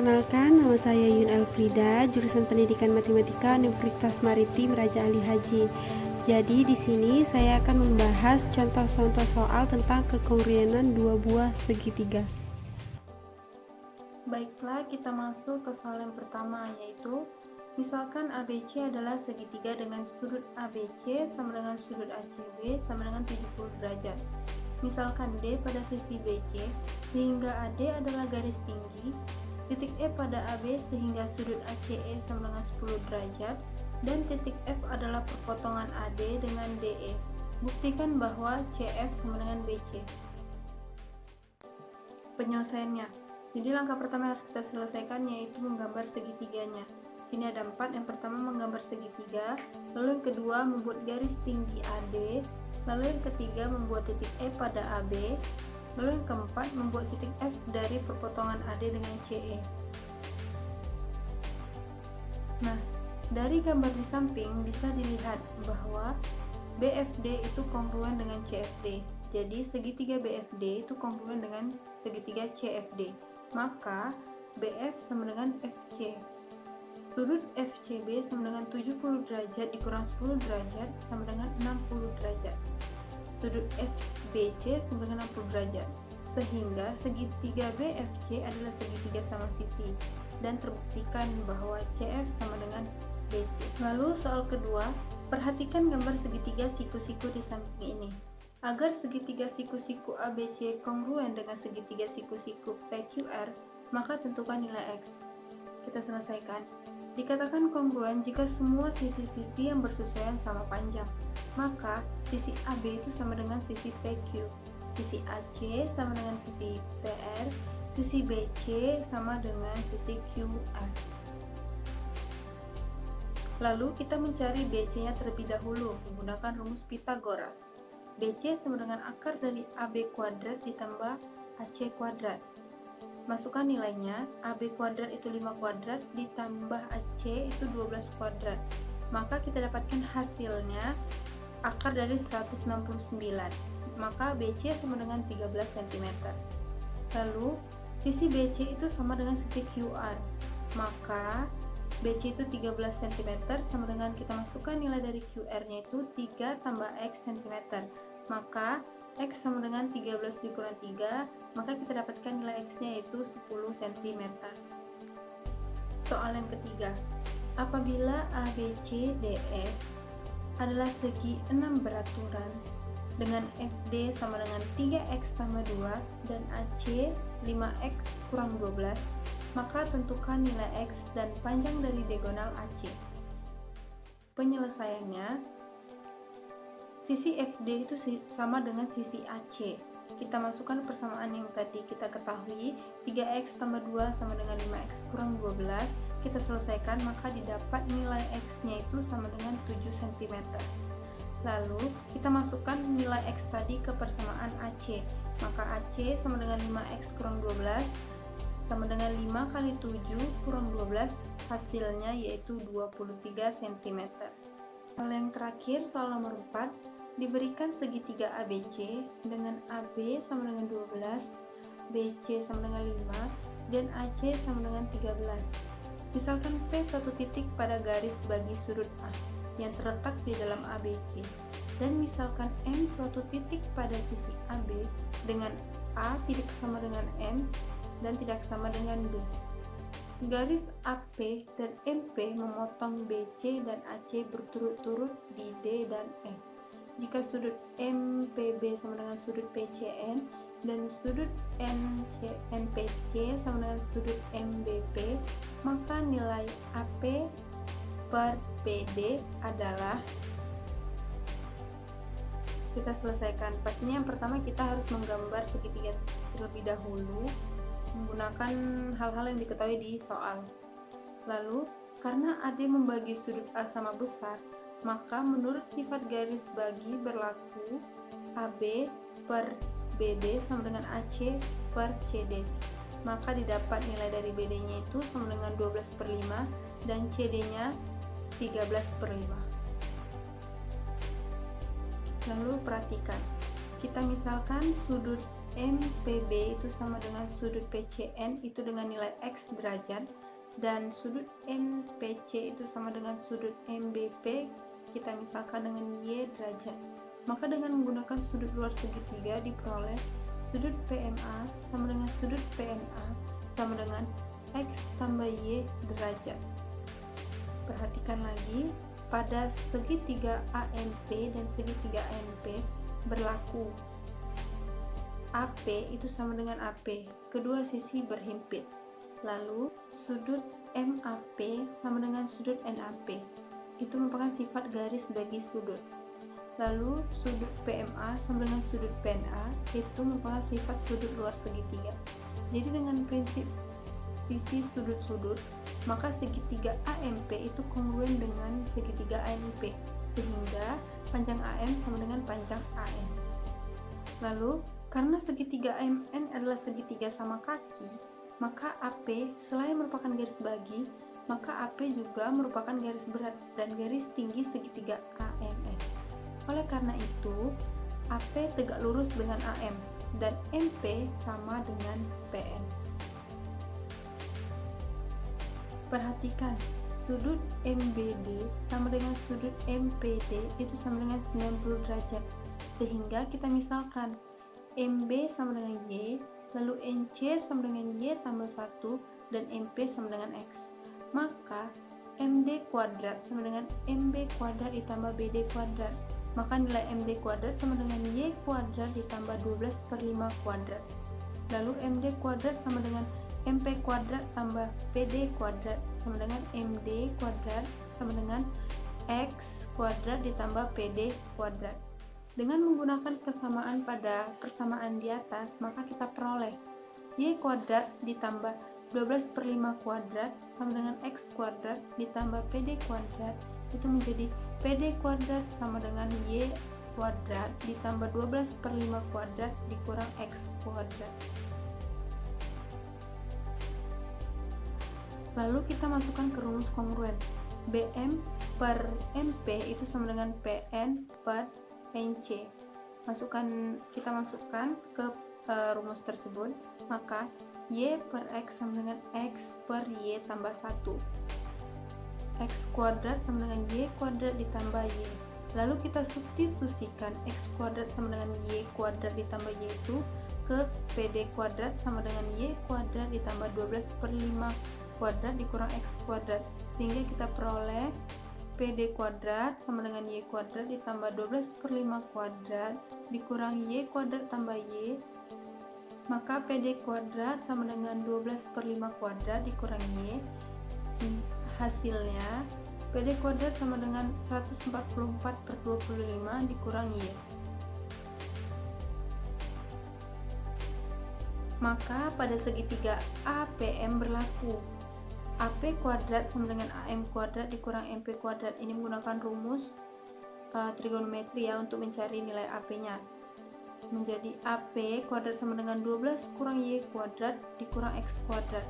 Perkenalkan, nama saya Yun Elfrida, jurusan Pendidikan Matematika Universitas Maritim Raja Ali Haji. Jadi di sini saya akan membahas contoh-contoh soal tentang kekongruenan dua buah segitiga. Baiklah, kita masuk ke soal yang pertama, yaitu misalkan ABC adalah segitiga dengan sudut ABC sama dengan sudut ACB sama dengan 70 derajat. Misalkan D pada sisi BC sehingga AD adalah garis tinggi, titik E pada AB sehingga sudut ACE sama dengan 10 derajat, dan titik F adalah perpotongan AD dengan DE. Buktikan bahwa CF sama dengan BC. Penyelesaiannya. Jadi langkah pertama yang harus kita selesaikan yaitu menggambar segitiganya. Sini ada 4. Yang pertama menggambar segitiga, lalu yang kedua membuat garis tinggi AD, lalu yang ketiga membuat titik E pada AB, lalu yang keempat membuat titik F dari perpotongan AD dengan CE. Nah, dari gambar di samping bisa dilihat bahwa BFD itu kongruen dengan CFD. Jadi segitiga BFD itu kongruen dengan segitiga CFD. Maka BF sama dengan FC. Sudut FCB sama dengan 70 derajat dikurang 10 derajat sama dengan 60 derajat. Sudut FBC sama dengan 60 derajat. Sehingga segitiga BFC adalah segitiga sama sisi. Dan terbuktikan bahwa CF sama dengan BC. Lalu soal kedua, perhatikan gambar segitiga siku-siku di samping ini. Agar segitiga siku-siku ABC kongruen dengan segitiga siku-siku PQR, maka tentukan nilai X. Kita selesaikan. Dikatakan kongruen jika semua sisi-sisi yang bersesuaian sama panjang. Maka sisi AB itu sama dengan sisi PQ, sisi AC sama dengan sisi PR, sisi BC sama dengan sisi QR. Lalu kita mencari BC-nya terlebih dahulu menggunakan rumus Pythagoras. BC sama dengan akar dari AB kuadrat ditambah AC kuadrat. Masukkan nilainya, AB kuadrat itu 5 kuadrat ditambah AC itu 12 kuadrat. Maka kita dapatkan hasilnya akar dari 169. Maka BC sama dengan 13 cm. Lalu sisi BC itu sama dengan sisi QR. Maka BC itu 13 cm sama dengan kita masukkan nilai dari QR-nya itu 3 tambah X cm. Maka X sama dengan 13 dikurang 3, maka kita dapatkan nilai X-nya yaitu 10 cm. Soal yang ketiga, apabila ABCDF adalah segi 6 beraturan dengan FD sama dengan 3X tambah 2 dan AC 5X kurang 12, maka tentukan nilai X dan panjang dari diagonal AC. Penyelesaiannya, sisi FD itu sama dengan sisi AC. Kita masukkan persamaan yang tadi kita ketahui, 3X tambah 2 sama dengan 5X kurang 12. Kita selesaikan, maka didapat nilai X-nya itu sama dengan 7 cm. Lalu, kita masukkan nilai X tadi ke persamaan AC. Maka AC sama dengan 5X kurang 12 sama dengan 5 kali 7 kurang 12, hasilnya yaitu 23 cm. Soal yang terakhir, soal nomor 4, diberikan segitiga ABC dengan AB sama dengan 12, BC sama dengan 5, dan AC sama dengan 13. Misalkan P suatu titik pada garis bagi sudut A yang terletak di dalam ABC, dan misalkan M suatu titik pada sisi AB dengan A tidak sama dengan M dan tidak sama dengan B. Garis AP dan MP memotong BC dan AC berturut-turut di D dan E. Jika sudut MPB sama dengan sudut PCN dan sudut NPC sama dengan sudut MBP, maka nilai AP per PD adalah, kita selesaikan. Pastinya yang pertama kita harus menggambar segitiga terlebih dahulu menggunakan hal-hal yang diketahui di soal. Lalu, karena AD membagi sudut A sama besar, maka menurut sifat garis bagi berlaku AB per BD sama dengan AC per CD. Maka didapat nilai dari BD-nya itu sama dengan 12/5 dan CD-nya 13/5. Lalu perhatikan, kita misalkan sudut MPB itu sama dengan sudut PCN itu dengan nilai X derajat, dan sudut MPC itu sama dengan sudut MBP kita misalkan dengan Y derajat. Maka dengan menggunakan sudut luar segitiga diperoleh sudut PMA sama dengan sudut PNA sama dengan X tambah Y derajat. Perhatikan lagi, pada segitiga AMP dan segitiga ANP berlaku AP itu sama dengan AP, kedua sisi berhimpit. Lalu sudut MAP sama dengan sudut NAP, itu merupakan sifat garis bagi sudut. Lalu sudut PMA sama dengan sudut PNA, itu merupakan sifat sudut luar segitiga. Jadi dengan prinsip sisi sudut-sudut, maka segitiga AMP itu kongruen dengan segitiga ANP, sehingga panjang AM sama dengan panjang AN. Lalu karena segitiga AMN adalah segitiga sama kaki, maka AP selain merupakan garis bagi, maka AP juga merupakan garis berat dan garis tinggi segitiga AMN. Oleh karena itu, AP tegak lurus dengan AM dan MP sama dengan PN. Perhatikan, sudut MBD sama dengan sudut MPD itu sama dengan 90 derajat. Sehingga kita misalkan MB sama dengan Y, lalu NC sama dengan Y tambah 1, dan MP sama dengan X. Maka MD kuadrat sama dengan MB kuadrat ditambah BD kuadrat. Maka nilai MD kuadrat sama dengan Y kuadrat ditambah 12/5 kuadrat. Lalu MD kuadrat sama dengan MP kuadrat tambah PD kuadrat sama dengan MD kuadrat sama dengan X kuadrat ditambah PD kuadrat. Dengan menggunakan kesamaan pada persamaan di atas, maka kita peroleh Y kuadrat ditambah 12/5 kuadrat sama dengan X kuadrat ditambah PD kuadrat, itu menjadi PD kuadrat sama dengan Y kuadrat ditambah 12/5 kuadrat dikurang X kuadrat. Lalu kita masukkan ke rumus kongruen. BM per MP itu sama dengan PN per NC. Kita masukkan ke rumus tersebut, maka Y per X sama dengan X per Y tambah 1. X kuadrat sama dengan Y kuadrat ditambah Y. Lalu kita substitusikan X kuadrat sama dengan Y kuadrat ditambah Y itu ke PD kuadrat sama dengan Y kuadrat ditambah 12/5 kuadrat dikurang X kuadrat, sehingga kita peroleh PD kuadrat sama dengan Y kuadrat ditambah 12/5 kuadrat dikurang Y kuadrat tambah Y, maka PD kuadrat sama dengan 12/5 kuadrat dikurang Y. Hasilnya PD kuadrat sama dengan 144/25 dikurang Y. Maka pada segitiga APM berlaku AP kuadrat sama dengan AM kuadrat dikurang MP kuadrat. Ini menggunakan rumus trigonometri ya untuk mencari nilai AP-nya. Menjadi AP kuadrat sama dengan 12 kurang Y kuadrat dikurang X kuadrat.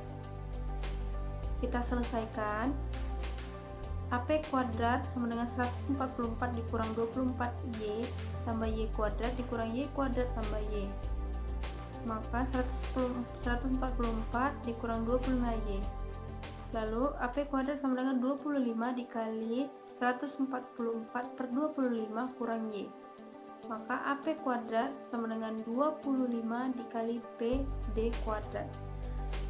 Kita selesaikan. AP kuadrat sama dengan 144 dikurang 24Y tambah Y kuadrat dikurang Y kuadrat tambah Y. Maka 144 dikurang 25Y. Lalu AP kuadrat sama dengan 25 dikali 144/25 kurang Y. Maka AP kuadrat sama dengan 25 dikali PD kuadrat.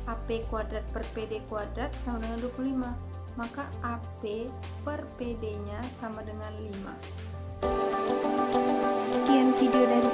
AP kuadrat per PD kuadrat sama dengan 25. Maka AP per PD-nya sama dengan 5. Sekian video dari